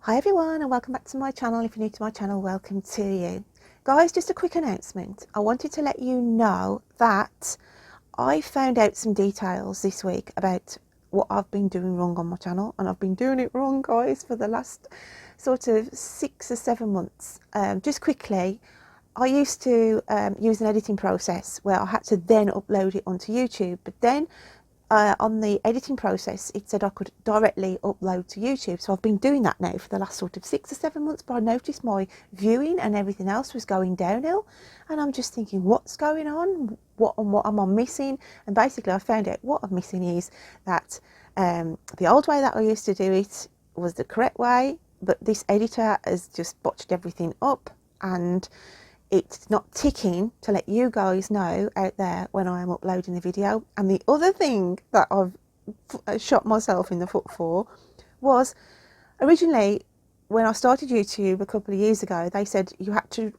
Hi everyone and welcome back to my channel. If you're new to my channel, welcome to you. Guys, just a quick announcement. I wanted to let you know that I found out some details this week about what I've been doing wrong on my channel, and I've been doing it wrong, guys, for the last sort of 6 or 7 months. Just quickly, I used to use an editing process where I had to then upload it onto YouTube, but then on the editing process it said I could directly upload to YouTube. So I've been doing that now for the last sort of 6 or 7 months, but I noticed my viewing and everything else was going downhill, and I'm just thinking, what's going on? What am I missing? And basically I found out what I'm missing is that the old way that I used to do it was the correct way, but this editor has just botched everything up, and it's not ticking to let you guys know out there when I am uploading the video. And the other thing that I've shot myself in the foot for was, originally when I started YouTube a couple of years ago, they said you had to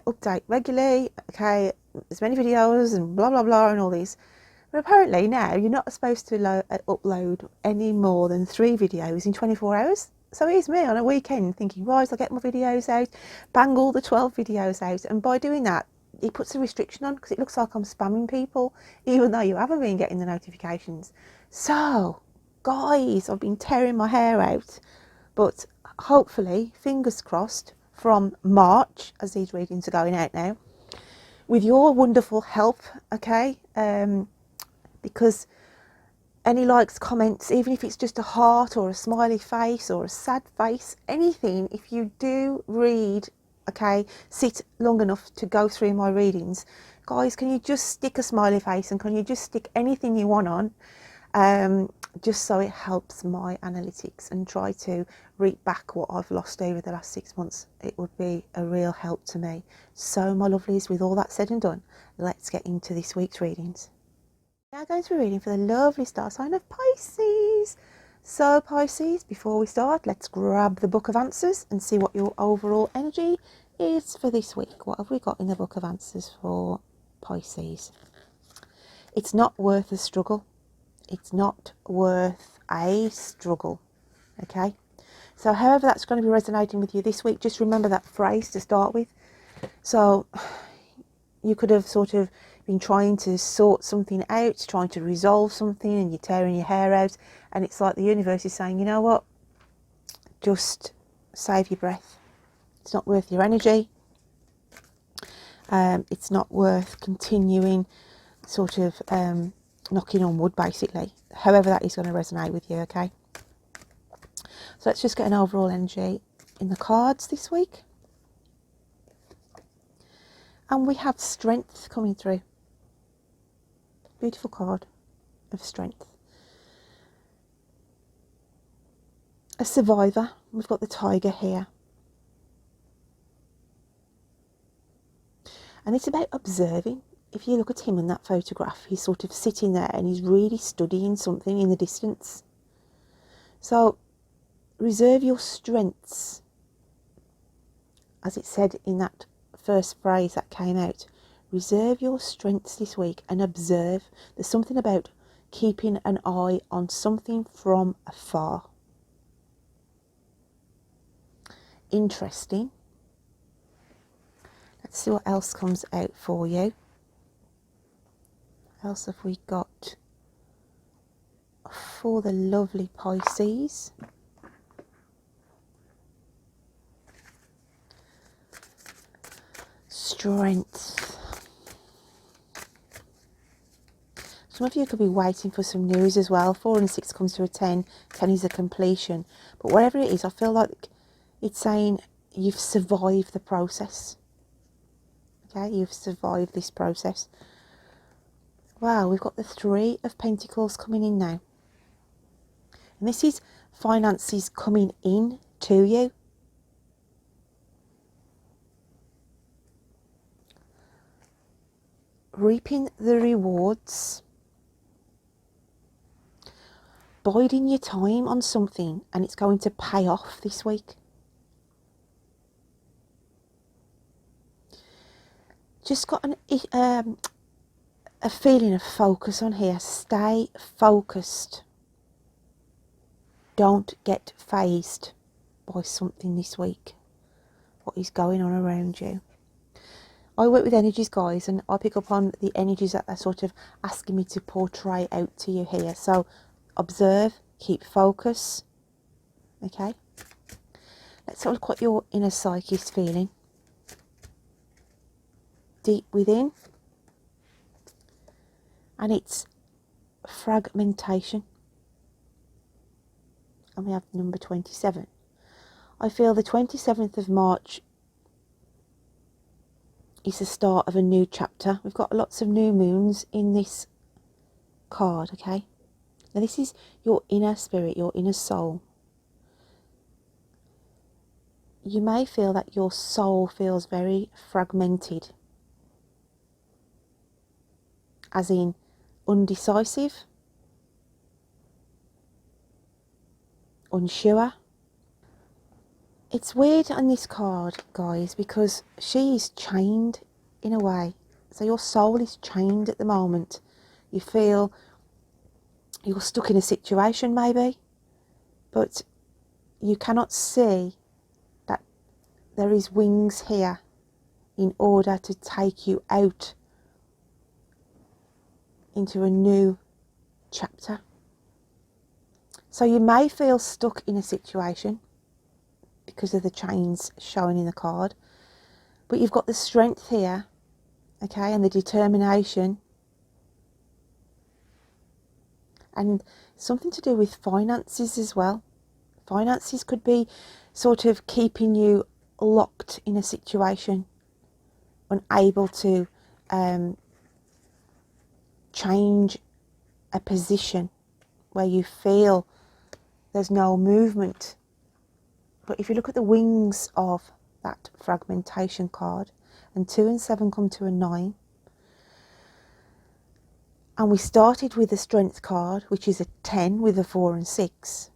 update regularly, okay, as many videos and blah blah blah and all these. But apparently now you're not supposed to upload any more than 3 videos in 24 hours. So here's me on a weekend thinking, right, I'll get my videos out, bang all the 12 videos out. And by doing that, it puts a restriction on, because it looks like I'm spamming people, even though you haven't been getting the notifications. So, guys, I've been tearing my hair out. But hopefully, fingers crossed, from March, as these readings are going out now, with your wonderful help, okay, because any likes, comments, even if it's just a heart or a smiley face or a sad face, anything, if you do read, okay, sit long enough to go through my readings, guys, can you just stick a smiley face, and can you just stick anything you want on, just so it helps my analytics and try to reap back what I've lost over the last 6 months. It would be a real help to me. So my lovelies, with all that said and done, let's get into this week's readings. Now going to be reading for the lovely star sign of Pisces. So Pisces, before we start, let's grab the book of answers and see what your overall energy is for this week. What have we got in the book of answers for Pisces? It's not worth a struggle. It's not worth a struggle. Okay? So however that's going to be resonating with you this week, just remember that phrase to start with. So you could have sort of been trying to sort something out, trying to resolve something, and you're tearing your hair out, and it's like the universe is saying, you know what, just save your breath. It's not worth your energy. It's not worth continuing sort of knocking on wood, basically. However that is going to resonate with you, okay? So let's just get an overall energy in the cards this week. And we have strength coming through. Beautiful card of strength. A survivor. We've got the tiger here. And it's about observing. If you look at him in that photograph, he's sort of sitting there and he's really studying something in the distance. So reserve your strengths. As it said in that first phrase that came out, reserve your strengths this week and observe. There's something about keeping an eye on something from afar. Interesting. Let's see what else comes out for you. What else have we got for the lovely Pisces? Strength. Some of you could be waiting for some news as well. 4 and 6 comes to a 10. 10 is a completion. But whatever it is, I feel like it's saying you've survived the process. Okay, you've survived this process. Wow, we've got the 3 of Pentacles coming in now. And this is finances coming in to you. Reaping the rewards. Biding your time on something, and it's going to pay off this week. Just got a feeling of focus on here. Stay focused. Don't get phased. by something this week. What is going on around you? I work with energies, guys, and I pick up on the energies that they're sort of asking me to portray out to you here. So observe, keep focus. Okay? Let's have a look what your inner psyche is feeling. Deep within. And it's fragmentation. And we have number 27. I feel the 27th of March is the start of a new chapter. We've got lots of new moons in this card, okay? Now this is your inner spirit, your inner soul. You may feel that your soul feels very fragmented, as in undecisive, unsure. It's weird on this card, guys, because she is chained in a way. So your soul is chained at the moment. You feel you're stuck in a situation maybe, but you cannot see that there is wings here in order to take you out into a new chapter. So you may feel stuck in a situation because of the chains shown in the card, but you've got the strength here, okay, and the determination, and something to do with finances as well. Finances could be sort of keeping you locked in a situation, unable to change a position where you feel there's no movement. But if you look at the wings of that fragmentation card, and 2 and 7 come to a 9, and we started with the strength card, which is a 10 with a 4 and 6.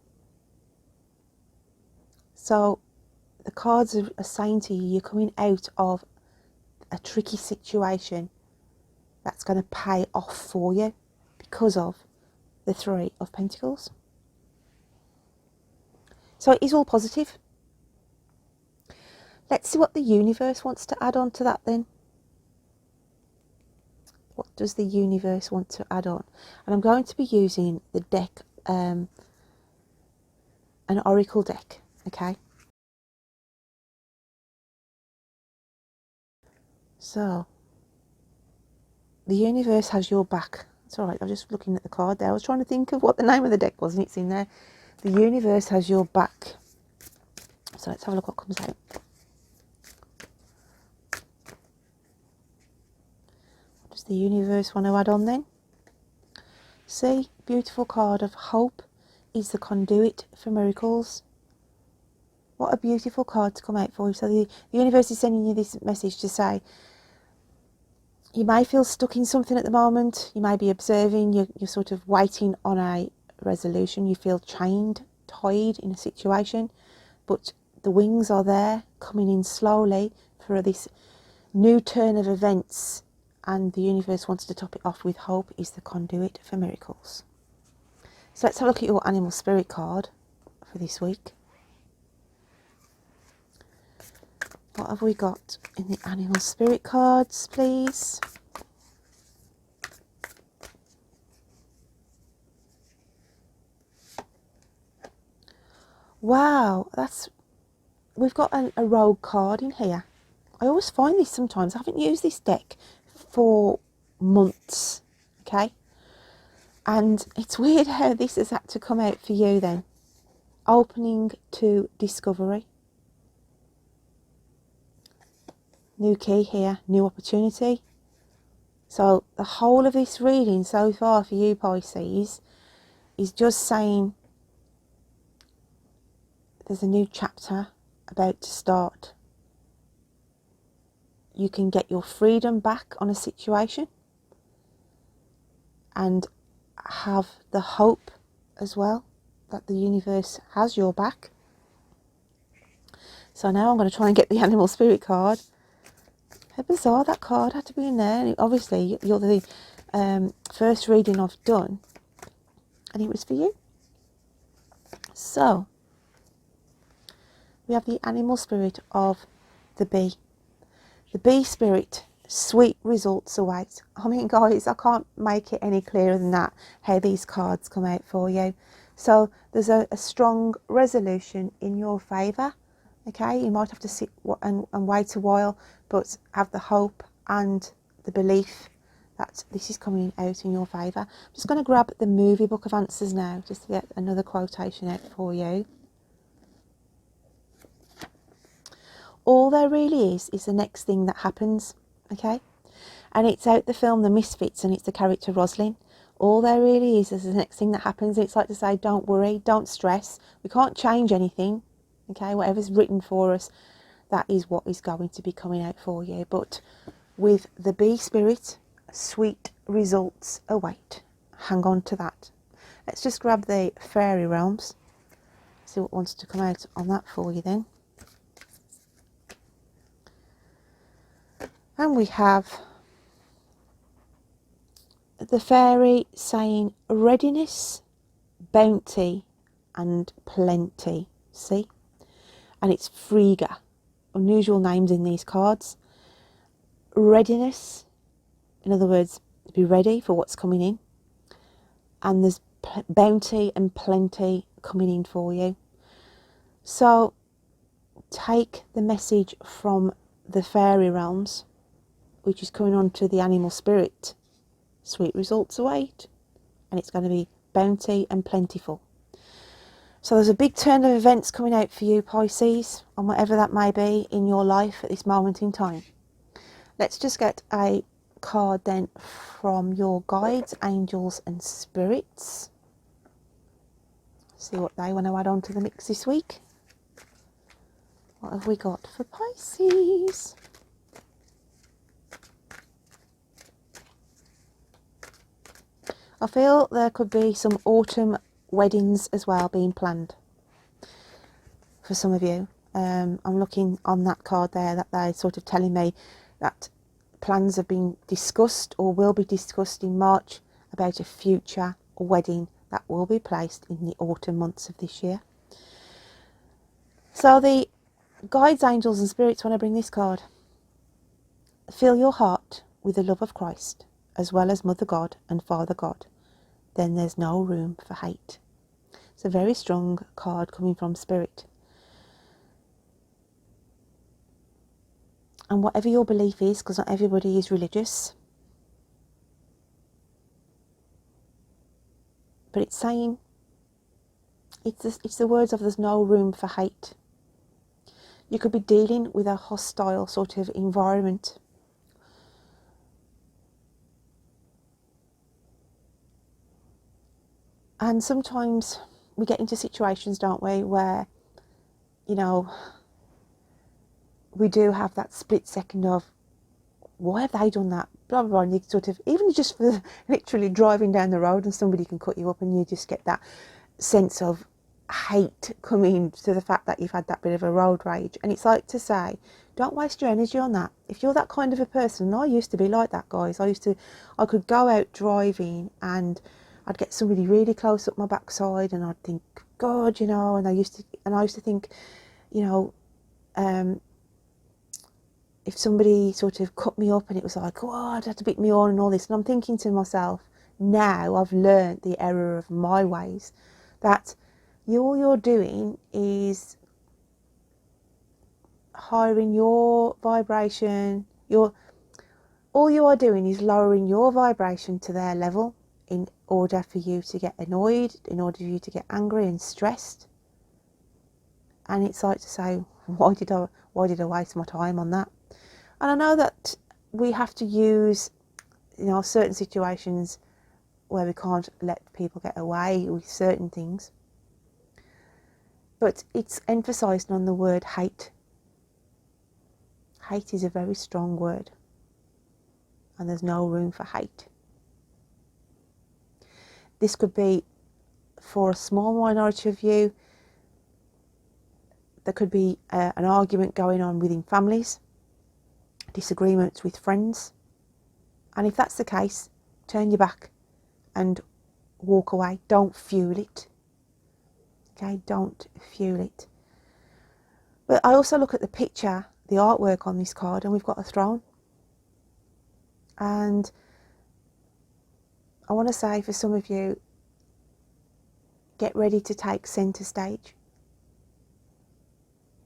So the cards are saying to you, you're coming out of a tricky situation that's going to pay off for you because of the 3 of Pentacles. So it is all positive. Let's see what the universe wants to add on to that then. What does the universe want to add on? And I'm going to be using the deck, an oracle deck, okay? So, the universe has your back. It's all right, I was just looking at the card there. I was trying to think of what the name of the deck was, and it's in there. The universe has your back. So let's have a look what comes out. What does the universe want to add on then? See, beautiful card of hope is the conduit for miracles. What a beautiful card to come out for you. So the universe is sending you this message to say, you may feel stuck in something at the moment. You may be observing, you're sort of waiting on a resolution. You feel chained, tied in a situation, but the wings are there, coming in slowly for this new turn of events, and the universe wants to top it off with hope is the conduit for miracles. So let's have a look at your animal spirit card for this week. What have we got in the animal spirit cards, please? Wow, we've got a rogue card in here. I always find this sometimes. I haven't used this deck for months, okay? And it's weird how this has had to come out for you then. Opening to discovery. New key here, new opportunity. So the whole of this reading so far for you, Pisces, is just saying there's a new chapter about to start. You can get your freedom back on a situation and have the hope as well that the universe has your back. So now I'm going to try and get the animal spirit card. How bizarre that card had to be in there. And obviously, you're the first reading I've done, and it was for you. So, we have the animal spirit of the bee. The bee spirit, sweet results await. I mean, guys, I can't make it any clearer than that, how these cards come out for you. So there's a strong resolution in your favour. Okay, you might have to sit and wait a while, but have the hope and the belief that this is coming out in your favour. I'm just going to grab the movie book of answers now, just to get another quotation out for you. All there really is the next thing that happens, okay? And it's out the film The Misfits, and it's the character Rosalind. All there really is the next thing that happens. It's like to say, don't worry, don't stress. We can't change anything, okay? Whatever's written for us, that is what is going to be coming out for you. But with the bee spirit, sweet results await. Hang on to that. Let's just grab the fairy realms, see what wants to come out on that for you then. And we have the fairy saying readiness, bounty and plenty. See? And it's Frigga. Unusual names in these cards. Readiness, in other words, be ready for what's coming in. And there's bounty and plenty coming in for you. So take the message from the fairy realms, which is coming on to the animal spirit. Sweet results await, and it's going to be bounty and plentiful. So there's a big turn of events coming out for you, Pisces, on whatever that may be in your life at this moment in time. Let's just get a card then from your guides, angels and spirits. See what they want to add on to the mix this week. What have we got for Pisces? I feel there could be some autumn weddings as well being planned for some of you. I'm looking on that card there that they're sort of telling me that plans have been discussed or will be discussed in March about a future wedding that will be placed in the autumn months of this year. So the guides, angels and spirits want to bring this card. Fill your heart with the love of Christ as well as Mother God and Father God. Then there's no room for hate. It's a very strong card coming from Spirit. And whatever your belief is, because not everybody is religious, but it's saying, it's the words of there's no room for hate. You could be dealing with a hostile sort of environment. And sometimes we get into situations, don't we, where, you know, we do have that split second of, why have they done that? Blah, blah, blah. And you sort of, even just for literally driving down the road and somebody can cut you up and you just get that sense of hate coming to the fact that you've had that bit of a road rage. And it's like to say, don't waste your energy on that. If you're that kind of a person, and I used to be like that, guys. I could go out driving and I'd get somebody really close up my backside and I'd think, God, you know, and I used to think, you know, if somebody sort of cut me up and it was like, oh, I'd have to beat me on and all this. And I'm thinking to myself, now I've learnt the error of my ways, that all you're doing is hiring your vibration, all you are doing is lowering your vibration to their level in order for you to get annoyed, in order for you to get angry and stressed. And it's like to say, why did I waste my time on that? And I know that we have to use, you know, certain situations where we can't let people get away with certain things. But it's emphasised on the word hate. Hate is a very strong word. And there's no room for hate. This could be, for a small minority of you, there could be an argument going on within families, disagreements with friends. And if that's the case, turn your back and walk away. Don't fuel it. Okay, don't fuel it. But I also look at the picture, the artwork on this card, and we've got a throne. And I want to say for some of you, get ready to take centre stage.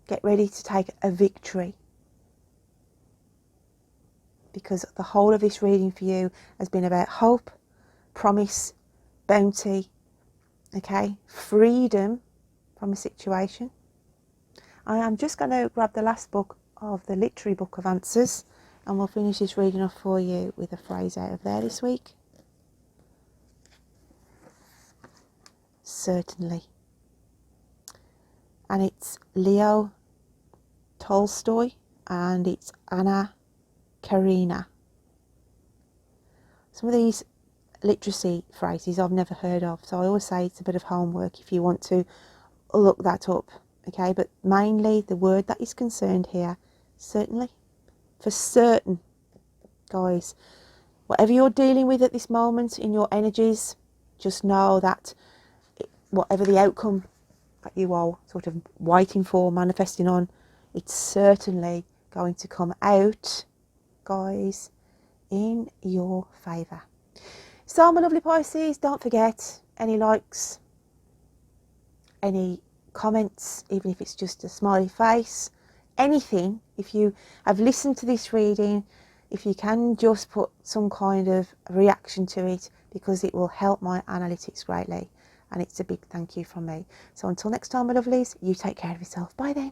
Get ready to take a victory. Because the whole of this reading for you has been about hope, promise, bounty, okay, freedom from a situation. I am just going to grab the last book of the Literary Book of Answers, and we'll finish this reading off for you with a phrase out of there this week. Certainly. And it's Leo Tolstoy, and it's Anna Karenina. Some of these literacy phrases I've never heard of, so I always say it's a bit of homework if you want to look that up, okay? But mainly the word that is concerned here, certainly, for certain, guys, whatever you're dealing with at this moment in your energies, just know that whatever the outcome that you are sort of waiting for, manifesting on, it's certainly going to come out, guys, in your favour. So my lovely Pisces, don't forget, any likes, any comments, even if it's just a smiley face, anything, if you have listened to this reading, if you can just put some kind of reaction to it, because it will help my analytics greatly, and it's a big thank you from me. So until next time, my lovelies, you take care of yourself. Bye then.